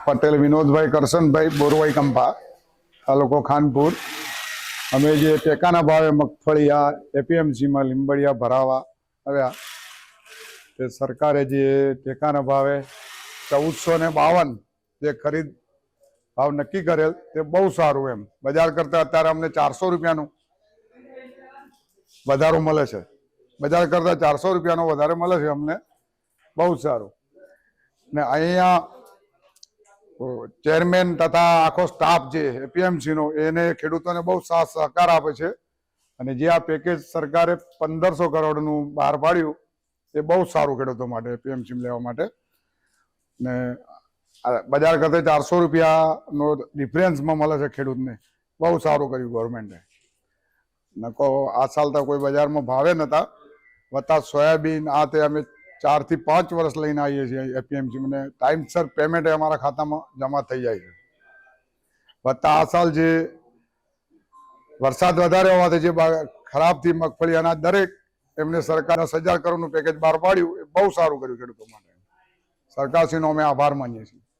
પટેલ વિનોદભાઈ કરશનભાઈ બોરવાઈ કંપા, તાલુકો ખાનપુર। અમે જે ટેકાના ભાવે મગફળી આ એપીએમસીમાં લીંબડિયા ભરાવા આવ્યા, તે સરકારે જે ટેકાના ભાવે 1452 જે ખરીદ ભાવ નક્કી કરેલ તે બહુ સારું, એમ બજાર કરતા અત્યારે અમને 400 રૂપિયાનું વધારો મળે છે। બજાર કરતા 400 રૂપિયાનો વધારે મળે છે અમને, બહુ સારું। ને અહીંયા ચેરમેન તથા આખો સ્ટાફ જે એપીએમસી નો એને ખેડૂતોને બહુ સાથ સહકાર આપે છે। અને જે આ પેકેજ સરકારે 1500 કરોડનું બહાર પાડ્યું એ બહુ સારું ખેડૂતો માટે, એપીએમસી લેવા માટે। ને બજાર કરતા 400 રૂપિયાનો ડિફરન્સમાં મળે છે ખેડૂતને, બહુ સારું કર્યું ગવર્મેન્ટે। નકો આ સાલ તો કોઈ બજારમાં ભાવે નતા, વત્તા સોયાબીન આ તે અમે 4 થી 5 વર્ષ લઈને આવીએ છીએ એપીએમસી, મને ટાઈમસર પેમેન્ટ અમારા ખાતામાં જમા થઈ જાય છે। વત્તા આ સાલ જે વરસાદ વધારે હોવાથી જે ખરાબ થી મગફળી અનાજ દરેક એમને સરકારે 10,000 કરોડનું પેકેજ બહાર પાડ્યું, એ બહુ સારું કર્યું ખેડૂતો માટે। સરકારશ્રીનો અમે આભાર માનીએ છીએ।